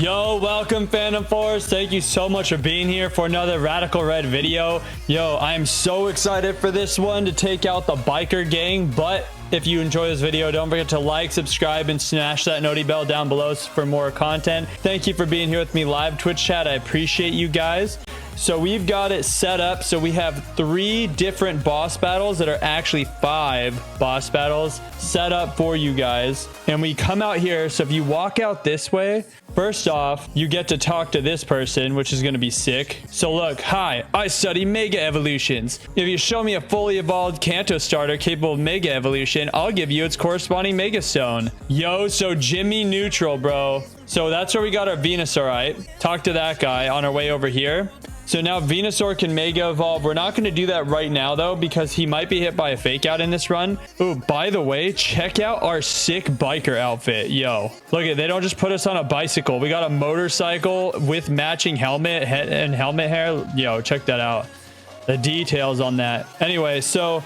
Yo, welcome Phantomxxu. Thank you so much for being here for another Radical Red video. Yo, I am so excited for this one to take out the biker gang. But if you enjoy this video, don't forget to like, subscribe, and smash that noti bell down below for more content. Thank you for being here with me live Twitch chat. I appreciate you guys. So we've got it set up so we have 3 different boss battles that are actually 5 boss battles set up for you guys. And we come out here, so if you walk out this way, first off, you get to talk to this person, which is going to be sick. So look, hi, I study Mega Evolutions. If you show me a fully evolved Kanto starter capable of Mega Evolution, I'll give you its corresponding Mega Stone. Yo, so Jimmy neutral, bro. So that's where we got our Venusaur, right? Talk to that guy on our way over here. So now Venusaur can Mega Evolve. We're not going to do that right now, though, because he might be hit by a Fake Out in this run. Oh, by the way, check out our sick biker outfit. Yo, look at, they don't just put us on a bicycle. We got a motorcycle with matching helmet and helmet hair. Yo, check that out. The details on that. Anyway, so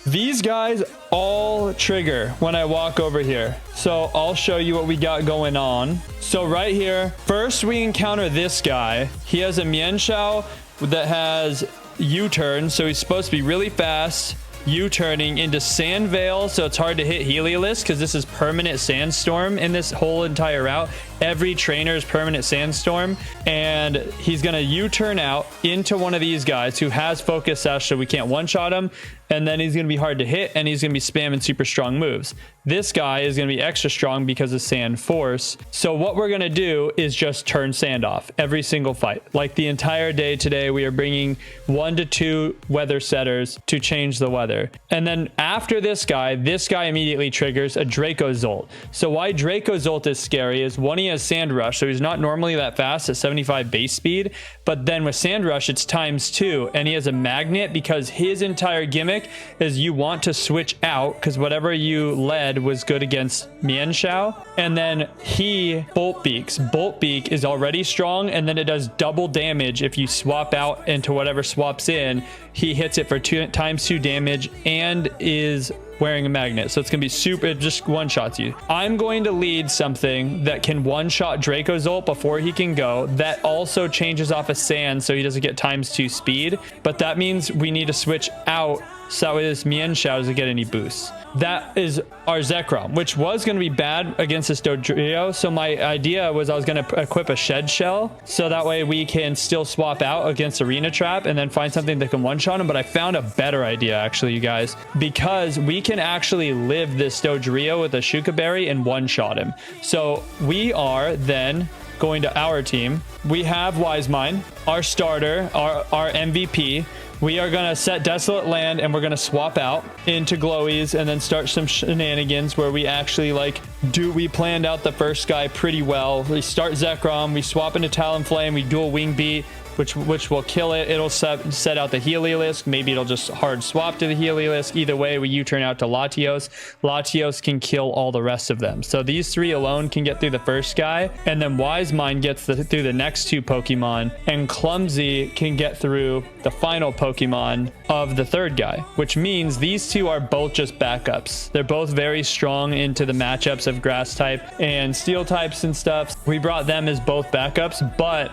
these guys all trigger when I walk over here. So I'll show you what we got going on. So right here, first we encounter this guy. He has a Mienshao that has U-turn. So he's supposed to be really fast. U-turning into Sand Veil, so it's hard to hit Heliolisk because this is permanent Sandstorm in this whole entire route. Every trainer is permanent Sandstorm, and he's gonna U-turn out into one of these guys who has Focus Sash, so we can't one-shot him, and then he's gonna be hard to hit, and he's gonna be spamming super strong moves. This guy is gonna be extra strong because of Sand Force. So what we're gonna do is just turn Sand off every single fight. Like the entire day today, we are bringing 1 to 2 weather setters to change the weather. And then after this guy immediately triggers a Draco Zolt. So why Draco Zolt is scary is, one, he has Sand Rush, so he's not normally that fast at 75 base speed, but then with Sand Rush it's ×2, and he has a magnet because his entire gimmick is you want to switch out because whatever you led was good against Mienshao, and then he Bolt Beaks. Bolt Beak is already strong, and then it does double damage if you swap out into whatever swaps in. He hits it for ×2 damage and is wearing a magnet, so it's gonna be super, it just one-shots you. I'm going to lead something that can one-shot Draco Zolt before he can go, that also changes off of Sand so he doesn't get ×2 speed, but that means we need to switch out so that way this Mienshao doesn't get any boosts. That is our Zekrom, which was going to be bad against this Dodrio. So my idea was I was going to equip a Shed Shell, so that way we can still swap out against Arena Trap and then find something that can one-shot him. But I found a better idea, actually, you guys, because we can actually live this Dodrio with a Shuka Berry and one-shot him. So we are then going to our team. We have Wise Mind, our starter, our MVP. We are going to set Desolate Land, and we're going to swap out into Glowies and then start some shenanigans where we actually we planned out the first guy pretty well. We start Zekrom, we swap into Talonflame, we dual Wing Beat, which will kill it. It'll set out the Heliolisk. Maybe it'll just hard swap to the Heliolisk. Either way, we U-turn out to Latios. Latios can kill all the rest of them. So these 3 alone can get through the first guy, and then Wise Mind gets through the next 2 Pokemon, and Clumsy can get through the final Pokemon of the 3rd guy, which means these 2 are both just backups. They're both very strong into the matchups of Grass type and Steel types and stuff. We brought them as both backups, but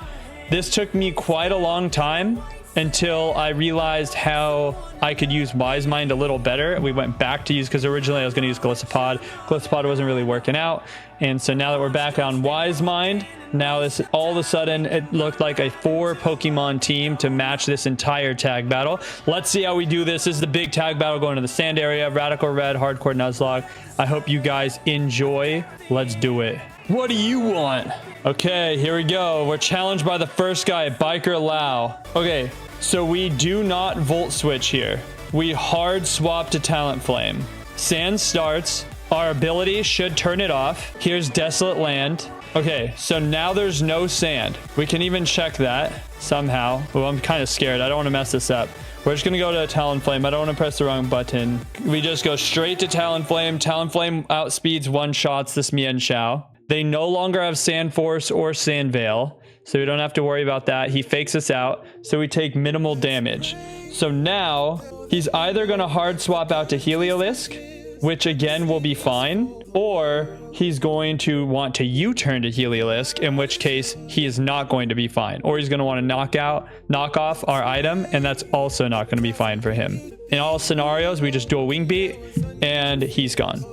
this took me quite a long time until I realized how I could use Wise Mind a little better. We went back to use, because originally I was going to use Gliscopod. Gliscopod wasn't really working out. And so now that we're back on Wise Mind, now this all of a sudden it looked like a 4 Pokemon team to match this entire tag battle. Let's see how we do this. This is the big tag battle going to the sand area. Radical Red, Hardcore Nuzlocke. I hope you guys enjoy. Let's do it. What do you want? Okay, here we go. We're challenged by the first guy, Biker Lao. Okay, so we do not Volt Switch here. We hard swap to Talonflame. Sand starts. Our ability should turn it off. Here's Desolate Land. Okay, so now there's no sand. We can even check that somehow. Oh, I'm kind of scared. I don't want to mess this up. We're just going to go to Talonflame. I don't want to press the wrong button. We just go straight to Talonflame. Talonflame outspeeds one-shots this Mienshao. They no longer have Sand Force or Sand Veil, so we don't have to worry about that. He fakes us out, so we take minimal damage. So now he's either going to hard swap out to Heliolisk, which again will be fine, or he's going to want to U-turn to Heliolisk, in which case he is not going to be fine. Or he's going to want to knock off our item, and that's also not going to be fine for him. In all scenarios, we just dual wing beat, and he's gone.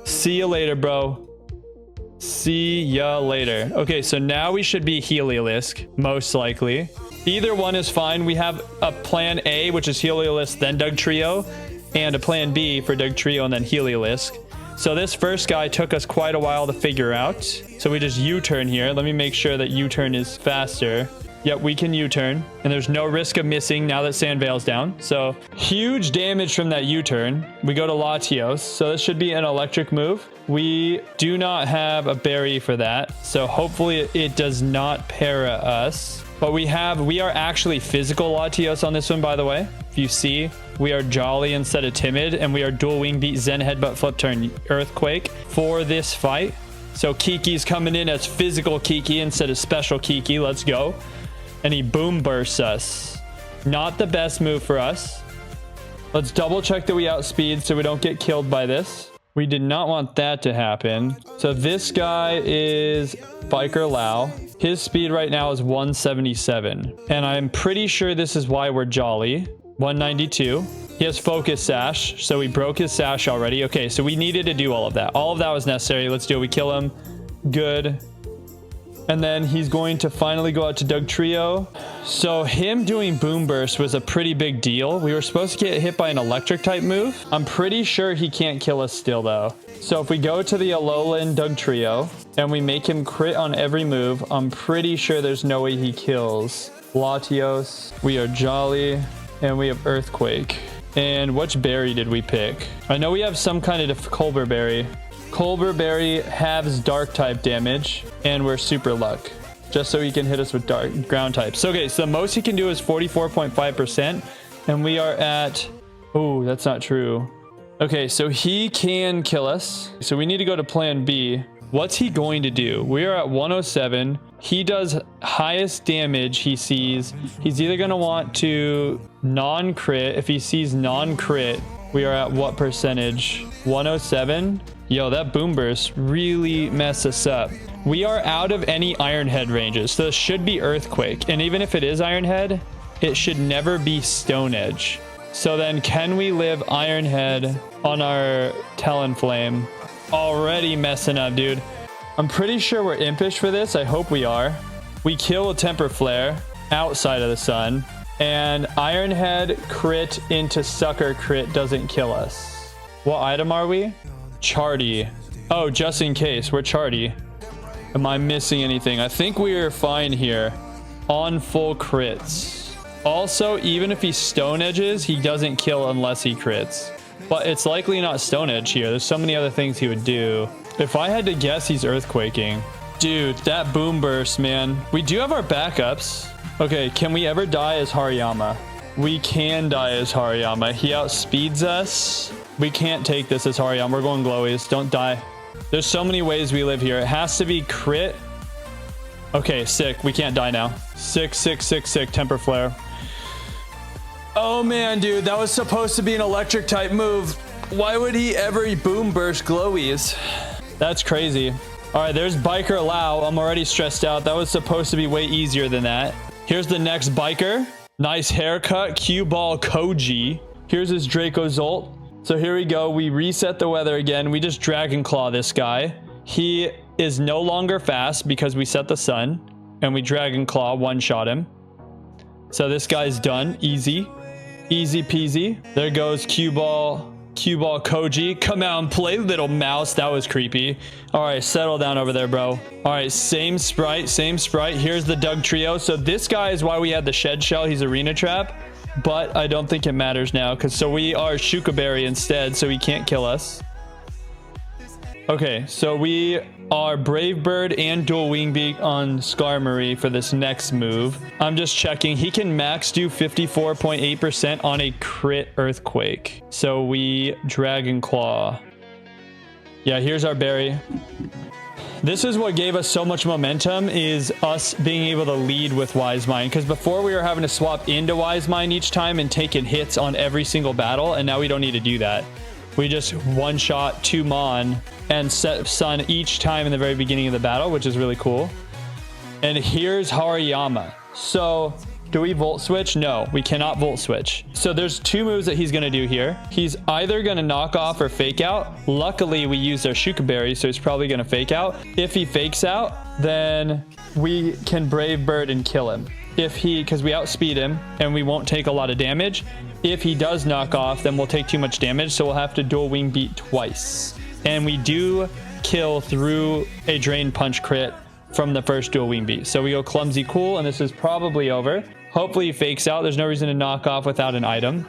See you later, bro. See ya later. Okay, so now we should be Heliolisk, most likely. Either one is fine. We have a plan A, which is Heliolisk, then Dugtrio, and a plan B for Dugtrio and then Heliolisk. So this first guy took us quite a while to figure out. So we just U-turn here. Let me make sure that U-turn is faster. Yep, we can U-turn, and there's no risk of missing now that Sandvale's down. So huge damage from that U-turn. We go to Latios, so this should be an electric move. We do not have a berry for that, so hopefully it does not para us. But we are actually physical Latios on this one, by the way. If you see, we are jolly instead of timid, and we are dual wing beat Zen headbutt flip turn earthquake for this fight. So Kiki's coming in as physical Kiki instead of special Kiki. Let's go. And he boom bursts us. Not the best move for us. Let's double check that we outspeed so we don't get killed by this. We did not want that to happen. So this guy is Biker Lao. His speed right now is 177. And I'm pretty sure this is why we're jolly. 192. He has focus sash, so we broke his sash already. Okay, so we needed to do all of that. All of that was necessary. Let's do it. We kill him. Good. And then he's going to finally go out to Dugtrio. So him doing Boom Burst was a pretty big deal. We were supposed to get hit by an electric type move. I'm pretty sure he can't kill us still though. So if we go to the Alolan Dugtrio and we make him crit on every move, I'm pretty sure there's no way he kills. Latios, we are jolly, and we have Earthquake. And which berry did we pick? I know we have some kind of Colbur berry. Colbur berry halves dark type damage, and we're super luck, just so he can hit us with dark ground types. Okay, so the most he can do is 44.5%, and we are at, oh, that's not true. Okay, so he can kill us, so we need to go to plan B. What's he going to do? We are at 107. He does highest damage he sees. He's either going to want to non-crit. If he sees non-crit, we are at what percentage? 107. Yo, that boom burst really messed us up. We are out of any Iron Head ranges, so this should be Earthquake. And even if it is Iron Head, it should never be Stone Edge. So then can we live Iron Head on our Talonflame? Already messing up, dude. I'm pretty sure we're impish for this. I hope we are. We kill a Temper Flare outside of the sun. And Iron Head crit into Sucker crit doesn't kill us. What item are we? Charty. Oh, just in case. We're Charty. Am I missing anything? I think we are fine here. On full crits. Also, even if he Stone Edges, he doesn't kill unless he crits. But it's likely not Stone Edge here. There's so many other things he would do. If I had to guess, he's Earthquaking. Dude, that Boom Burst, man. We do have our backups. Okay, can we ever die as Hariyama? We can die as Hariyama. He outspeeds us. We can't take this as Hariyama. We're going glowies. Don't die. There's so many ways we live here. It has to be crit. Okay, sick. We can't die now. Sick. Temper Flare. Oh man, dude. That was supposed to be an electric type move. Why would he ever boom burst glowies? That's crazy. All right, there's Biker Lao. I'm already stressed out. That was supposed to be way easier than that. Here's the next Biker. Nice haircut. Cue ball Koji. Here's his Draco Zolt. So here we go. We reset the weather again. We just Dragon Claw this guy. He is no longer fast because we set the sun and we Dragon Claw one-shot him. So this guy's done. Easy. Easy peasy. There goes Cue ball Koji. Come out and play, little mouse. That was creepy. All right, settle down over there, bro. All right, same sprite. Here's the Dugtrio. So this guy is why we had the Shed Shell. He's Arena Trap. But I don't think it matters now, because so we are Shukaberry instead, so he can't kill us. Okay, so we are Brave Bird and Dual Wing Beak on Skarmory for this next move. I'm just checking. He can max do 54.8% on a crit Earthquake. So we Dragon Claw. Yeah, here's our berry. This is what gave us so much momentum, is us being able to lead with Wise Mind. Because before we were having to swap into Wise Mind each time and taking hits on every single battle, and now we don't need to do that. we just one-shot 2 Mon and set Sun each time in the very beginning of the battle, which is really cool. And here's Hariyama. So do we volt switch? No, we cannot volt switch. So there's 2 moves that he's going to do here. He's either going to knock off or fake out. Luckily, we used our Shuka Berry, so he's probably going to fake out. If he fakes out, then we can Brave Bird and kill him. Because we outspeed him and we won't take a lot of damage. If he does knock off, then we'll take too much damage, so we'll have to dual wing beat twice. And we do kill through a Drain Punch crit from the first dual wing beat. So we go Clumsy Cool, and this is probably over. Hopefully he fakes out. There's no reason to knock off without an item.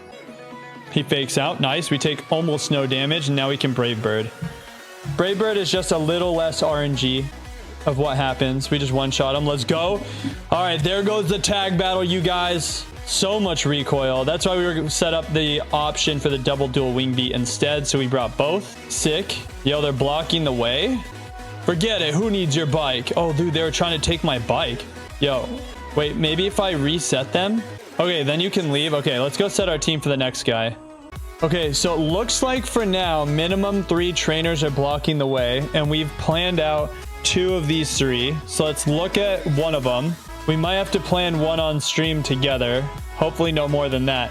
He fakes out. Nice. We take almost no damage, and now we can Brave Bird. Brave Bird is just a little less RNG of what happens. We just one-shot him. Let's go. All right, there goes the tag battle, you guys. So much recoil. That's why we were set up the option for the double dual wing beat instead, so we brought both. Sick. Yo, they're blocking the way. Forget it. Who needs your bike? Oh, dude, they were trying to take my bike. Yo, wait, maybe if I reset them? Okay, then you can leave. Okay, let's go set our team for the next guy. Okay, so it looks like for now, minimum 3 trainers are blocking the way, and we've planned out 2 of these 3. So let's look at one of them. We might have to plan one on stream together. Hopefully no more than that.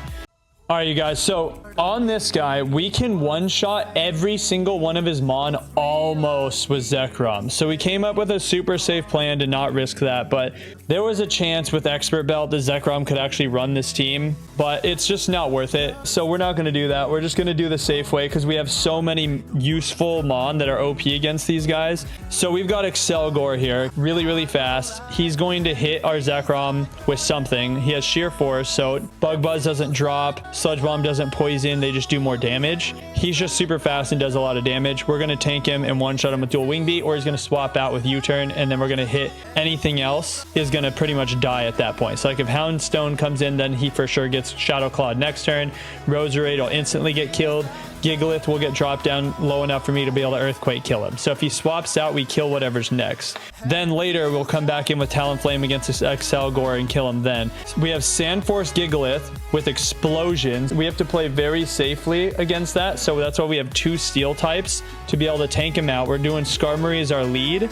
All right, you guys, so on this guy, we can one-shot every single one of his Mon almost with Zekrom. So we came up with a super safe plan to not risk that, but there was a chance with Expert Belt that Zekrom could actually run this team, but it's just not worth it. So we're not going to do that. We're just going to do the safe way because we have so many useful Mon that are OP against these guys. So we've got Excelgor here, really, really fast. He's going to hit our Zekrom with something. He has Sheer Force, so Bug Buzz doesn't drop. Sludge Bomb doesn't poison, they just do more damage. He's just super fast and does a lot of damage. We're going to tank him and one-shot him with dual wing beat, or he's going to swap out with U-turn, and then we're going to hit anything else is going to pretty much die at that point. So like if Houndstone comes in, then he for sure gets Shadow Clawed next turn. Roserade will instantly get killed. Gigalith will get dropped down low enough for me to be able to Earthquake kill him. So if he swaps out, we kill whatever's next. Then later, we'll come back in with Talonflame against this Excelgor and kill him then. We have Sandforce Gigalith with Explosions. We have to play very safely against that. So that's why we have 2 Steel types to be able to tank him out. We're doing Skarmory as our lead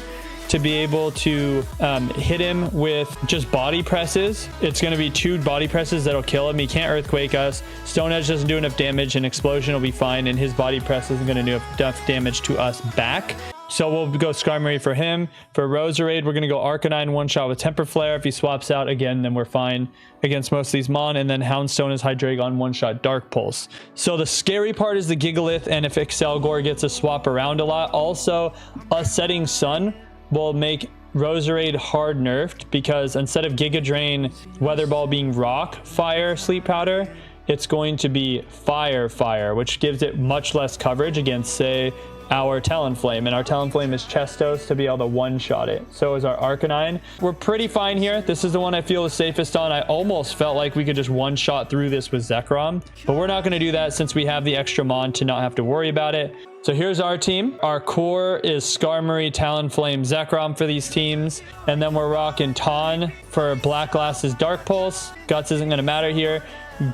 to be able to hit him with just body presses. It's going to be 2 body presses that'll kill him. He can't Earthquake us. Stone Edge doesn't do enough damage, and Explosion will be fine, and his body press isn't going to do enough damage to us back. So we'll go Skarmory for him. For Roserade, we're going to go Arcanine one-shot with Temper Flare. If he swaps out again, then we're fine against most of these Mon. And then Houndstone is Hydreigon one-shot Dark Pulse. So the scary part is the Gigalith, and if Excelgor gets a swap around a lot. Also, us setting Sun will make Roserade hard nerfed, because instead of Giga Drain Weather Ball being Rock, Fire, Sleep Powder, it's going to be Fire, Fire, which gives it much less coverage against, say, our Talonflame, and our Talonflame is Chestos to be able to one-shot it. So is our Arcanine. We're pretty fine here. This is the one I feel the safest on. I almost felt like we could just one-shot through this with Zekrom, but we're not going to do that since we have the extra Mon to not have to worry about it. So here's our team. Our core is Skarmory, Talonflame, Zekrom for these teams. And then we're rocking Ton for Black Glass's Dark Pulse. Guts isn't going to matter here.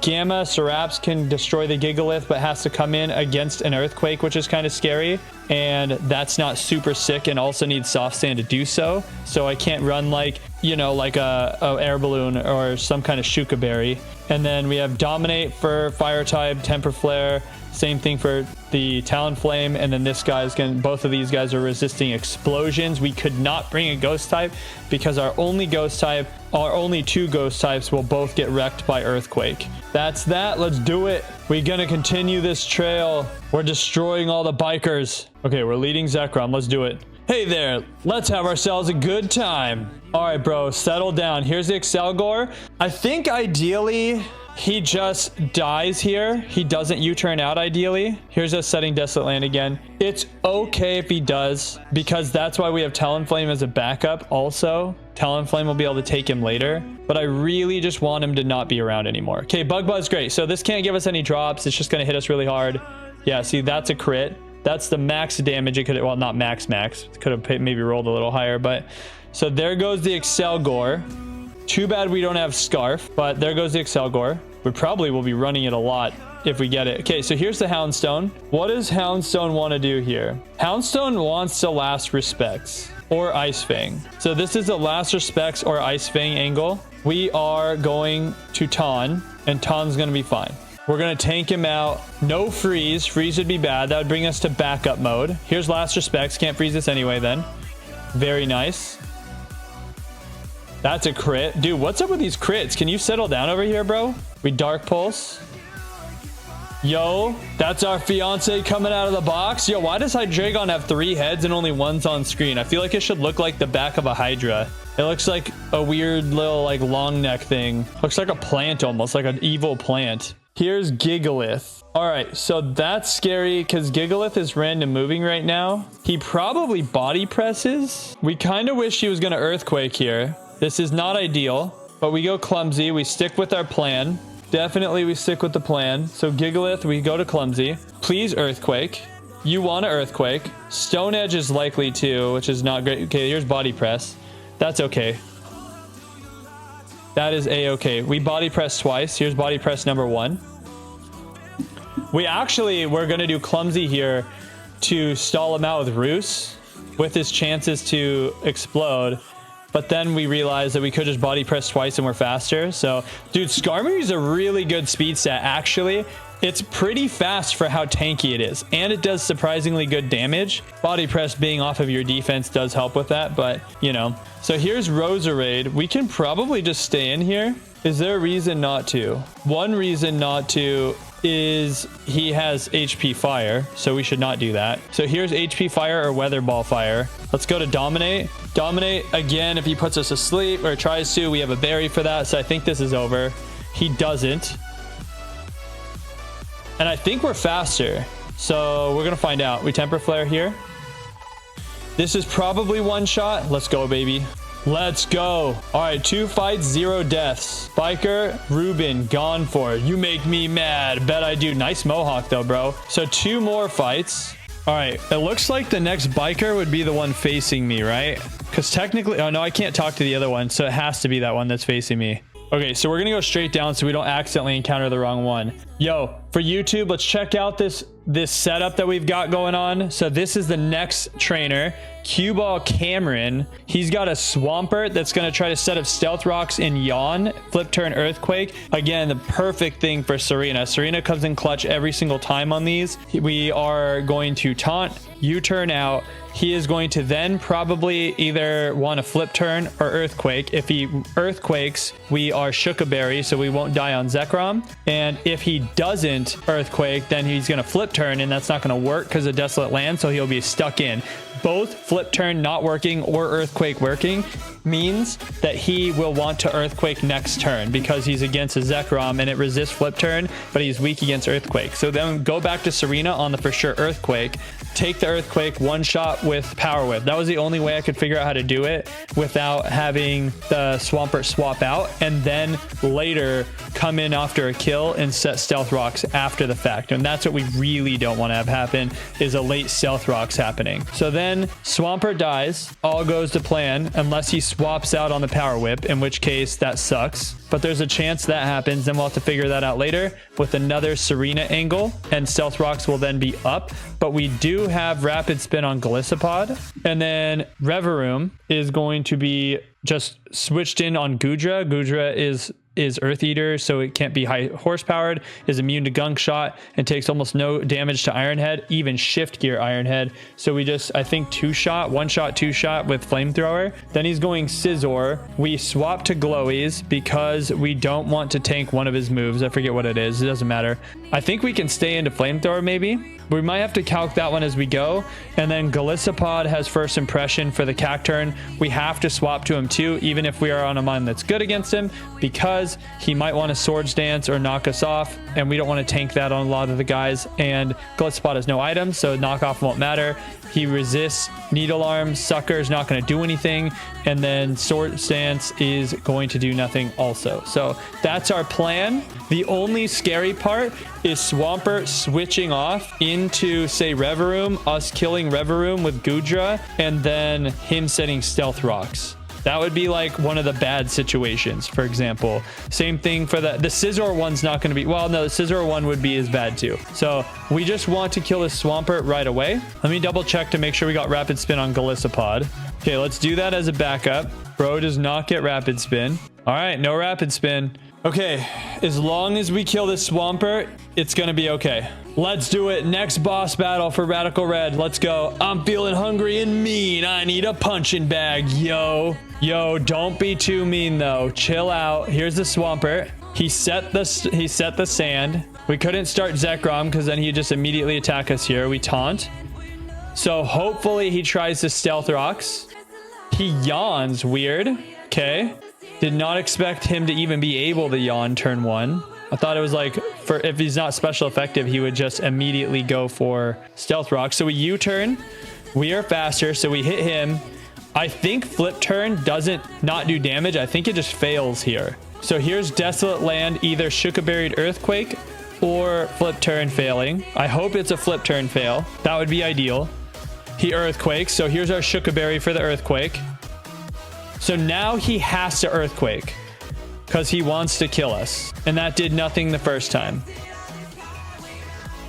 Gamma Seraps can destroy the Gigalith, but has to come in against an Earthquake, which is kind of scary. And that's not super sick, and also needs Soft Sand to do so. So I can't run like, you know, like a Air Balloon or some kind of Shuka Berry. And then we have Dominate for Fire type, Temper Flare. Same thing for the Talonflame, and then this guy's going. Both of these guys are resisting Explosions. We could not bring a Ghost type because our only 2 Ghost types will both get wrecked by Earthquake. That's that. Let's do it. We're gonna continue this trail. We're destroying all the bikers. Okay, we're leading Zekrom. Let's do it. Hey there, let's have ourselves a good time. All right, bro, settle down. Here's the Excelgor. I think ideally he just dies here. He doesn't U-turn out ideally. Here's us setting Desolate Land again. It's okay if he does, because that's why we have Talonflame as a backup also. Talonflame will be able to take him later, but I really just want him to not be around anymore. Okay, Bug Buzz, great. So this can't give us any drops. It's just going to hit us really hard. Yeah, see, that's a crit. That's the max damage it could have, well, not max. Could have maybe rolled a little higher, but so there goes the Excelgor. Too bad we don't have Scarf, but there goes the Excelgor. We probably will be running it a lot if we get it. Okay, so here's the Houndstone. What does Houndstone want to do here? Houndstone wants to last respects or Ice Fang. So this is the last respects or Ice Fang angle. We are going to Ton, and Ton's going to be fine. We're going to tank him out. No freeze. Freeze would be bad. That would bring us to backup mode. Here's last respects. Can't freeze this anyway then. Very nice. That's a crit. Dude, what's up with these crits? Can you settle down over here, bro? We Dark Pulse. Yo, that's our fiance coming out of the box. Yo, why does Hydreigon have 3 heads and only one's on screen? I feel like it should look like the back of a Hydra. It looks like a weird little like long neck thing. Looks like a plant almost, like an evil plant. Here's Gigalith. All right, so that's scary because Gigalith is random moving right now. He probably body presses. We kind of wish he was going to Earthquake here. This is not ideal, but we go Clumsy. We stick with our plan. Definitely we stick with the plan. So Gigalith, we go to Clumsy. Please Earthquake. You want to Earthquake. Stone Edge is likely to, which is not great. Okay, here's Body Press. That's okay. That is a-okay. We body press twice. Here's body press number 1. We're going to do Clumsy here to stall him out with Roost with his chances to explode. But then we realized that we could just body press twice and we're faster. So, dude, Skarmory is a really good speed stat, actually. It's pretty fast for how tanky it is. And it does surprisingly good damage. Body press being off of your defense does help with that, but, you know. So here's Roserade. We can probably just stay in here. Is there a reason not to? One reason not to is he has HP Fire, so we should not do that. So here's HP Fire or Weather Ball Fire. Let's go to Dominate. Dominate, again, if he puts us asleep or tries to, we have a berry for that, so I think this is over. He doesn't. And I think we're faster, so we're going to find out. We Temper Flare here. This is probably one shot. Let's go, baby. Let's go. All right, 2 fights, 0 deaths. Biker, Ruben, gone for. You make me mad. Bet I do. Nice Mohawk, though, bro. So 2 more fights. All right, it looks like the next Biker would be the one facing me, right? Because technically... Oh, no, I can't talk to the other one, so it has to be that one that's facing me. Okay, so we're going to go straight down so we don't accidentally encounter the wrong one. Yo, for YouTube, let's check out this setup that we've got going on. So this is the next trainer, Cue Ball Camron. He's got a Swampert that's going to try to set up Stealth Rocks in Yawn, Flip Turn Earthquake. Again, the perfect thing for Serena. Serena comes in clutch every single time on these. We are going to Taunt, U-turn out. He is going to then probably either want to Flip Turn or Earthquake. If he Earthquakes, we are Shookaberry, so we won't die on Zekrom. And if he doesn't Earthquake, then he's going to Flip Turn, and that's not going to work because of Desolate Land, so he'll be stuck in. Both Flip Turn not working or Earthquake working means that he will want to Earthquake next turn because he's against a Zekrom and it resists Flip Turn, but he's weak against Earthquake. So then go back to Serena on the for sure Earthquake, take the Earthquake, one shot with Power Whip. That was the only way I could figure out how to do it without having the Swampert swap out, and then later come in after a kill and set Stealth Rocks after the fact. And that's what we really don't want to have happen, is a late Stealth Rocks happening. So then Swampert dies, all goes to plan unless he swaps out on the Power Whip, in which case that sucks. But there's a chance that happens, and we'll have to figure that out later with another Serena angle, and Stealth Rocks will then be up. But we do have Rapid Spin on Galissapod, and then Reverum is going to be just switched in on Goodra. Goodra is Earth Eater, so it can't be high horsepowered, is immune to Gunk Shot, and takes almost no damage to Iron Head, even Shift Gear Iron Head. So we just, I think, 2-shot, 1-shot, 2-shot with Flamethrower. Then he's going Scizor. We swap to Glowies because we don't want to tank one of his moves. I forget what it is. It doesn't matter. I think we can stay into Flamethrower maybe. We might have to calc that one as we go. And then Galissapod has First Impression for the Cacturn. We have to swap to him too, even if we are on a mind that's good against him, because he might want to Swords Dance or knock us off, and we don't want to tank that on a lot of the guys. And Galissapod has no items, so knockoff won't matter. He resists Needle Arm. Sucker is not going to do anything, and then Swords Dance is going to do nothing also. So that's our plan. The only scary part is Swampert switching off into, say, Reverum, us killing Reverum with Goodra, and then him setting Stealth Rocks. That would be like one of the bad situations, for example. Same thing for the Scizor one's not going to be, well, no, the Scizor one would be as bad too. So we just want to kill this Swampert right away. Let me double check to make sure we got Rapid Spin on Golisopod. Okay, let's do that as a backup. Bro does not get Rapid Spin. All right, no Rapid Spin. Okay, as long as we kill this Swampert, it's going to be okay. Let's do it. Next boss battle for Radical Red. Let's go. I'm feeling hungry and mean. I need a punching bag, yo. Yo, don't be too mean, though. Chill out. Here's the Swampert. He set the sand. We couldn't start Zekrom because then he'd just immediately attack us here. We taunt. So hopefully he tries to Stealth Rocks. He yawns. Weird. Okay. Did not expect him to even be able to yawn turn 1. I thought it was like, for if he's not special effective, he would just immediately go for Stealth Rock. So we U-turn. We are faster, so we hit him. I think Flip Turn doesn't not do damage. I think it just fails here. So here's Desolate Land, either Shookaburied Earthquake or Flip Turn failing. I hope it's a Flip Turn fail. That would be ideal. He Earthquakes, so here's our Shookaberry for the Earthquake. So now he has to Earthquake because he wants to kill us. And that did nothing the first time.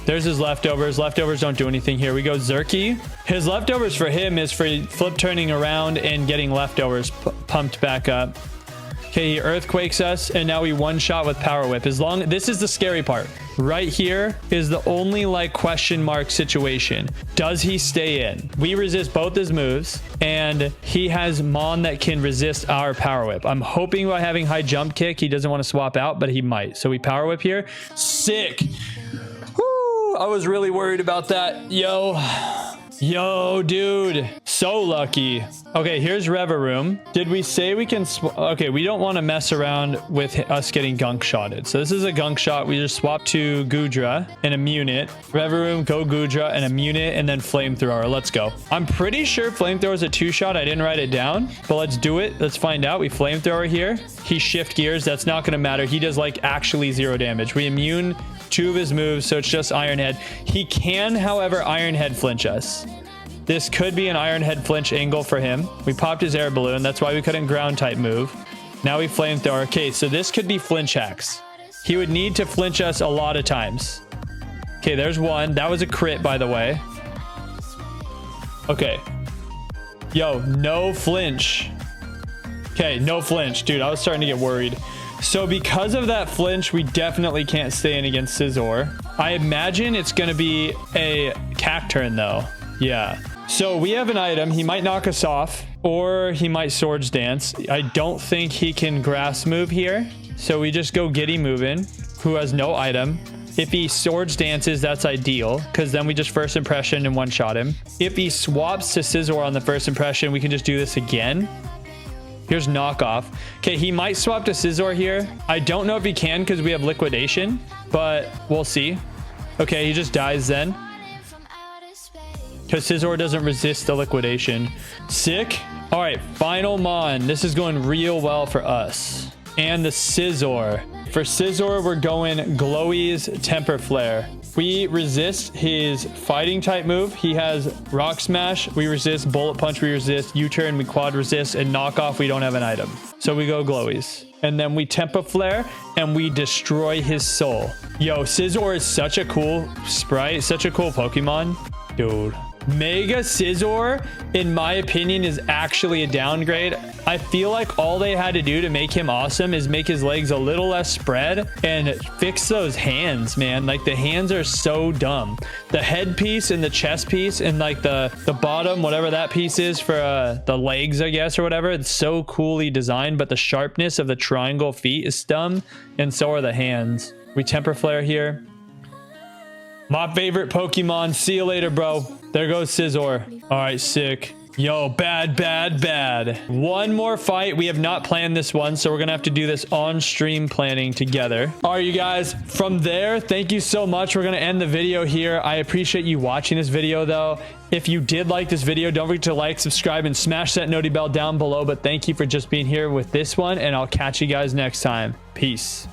There's his leftovers. Leftovers don't do anything here. We go Zerky. His leftovers for him is for flip turning around and getting leftovers pumped back up. Okay, he Earthquakes us, and now we one-shot with Power Whip. This is the scary part. Right here is the only like question mark situation. Does he stay in? We resist both his moves, and he has Mon that can resist our Power Whip. I'm hoping by having high jump kick, he doesn't want to swap out, but he might. So we Power Whip here. Sick. Woo! I was really worried about that. Yo, dude. So lucky. Okay, here's Reveroom. Did we say we can... Okay, we don't want to mess around with us getting gunk shotted. So this is a gunk shot. We just swap to Goodra and immune it. Reveroom, go Goodra and immune it, and then Flamethrower. Let's go. I'm pretty sure Flamethrower is a 2-shot. I didn't write it down, but let's do it. Let's find out. We Flamethrower here. He shift gears. That's not going to matter. He does like actually 0 damage. We immune 2 of his moves, so it's just Iron Head. He can, however, Iron Head flinch us. This could be an Iron Head flinch angle for him. We popped his air balloon. That's why we couldn't ground type move. Now we Flamethrower. Okay, so this could be flinch hacks. He would need to flinch us a lot of times. Okay, there's one. That was a crit, by the way. Okay. Yo, no flinch. Okay, no flinch. Dude, I was starting to get worried. So because of that flinch, we definitely can't stay in against Scizor. I imagine it's going to be a Cacturn, though. Yeah. So we have an item. He might knock us off, or he might Swords Dance. I don't think he can Grass move here. So we just go Giddy Movin', who has no item. If he Swords Dances, that's ideal, because then we just First Impression and one-shot him. If he swaps to Scizor on the First Impression, we can just do this again. Here's Knockoff. Okay, he might swap to Scizor here. I don't know if he can because we have Liquidation, but we'll see. Okay, he just dies then, because Scizor doesn't resist the Liquidation. Sick. All right, final Mon. This is going real well for us. And the Scizor. For Scizor, we're going Glowy's Temper Flare. We resist his fighting type move. He has Rock Smash. We resist Bullet Punch. We resist U-Turn. We quad resist. And Knockoff, we don't have an item. So we go Glowy's. And then we Temper Flare and we destroy his soul. Yo, Scizor is such a cool sprite. Such a cool Pokemon. Dude. Mega Scizor, in my opinion, is actually a downgrade. I feel like all they had to do to make him awesome is make his legs a little less spread and fix those hands, man. Like, the hands are so dumb. The head piece and the chest piece and like the bottom, whatever that piece is for the legs, I guess, or whatever, it's so coolly designed, but the sharpness of the triangle feet is dumb, and so are the hands. We Temper Flare here. My favorite Pokemon. See you later, bro. There goes Scizor. All right, sick. Yo, bad. One more fight. We have not planned this one, so we're going to have to do this on stream planning together. All right, you guys. From there, thank you so much. We're going to end the video here. I appreciate you watching this video, though. If you did like this video, don't forget to like, subscribe, and smash that noti bell down below. But thank you for just being here with this one, and I'll catch you guys next time. Peace.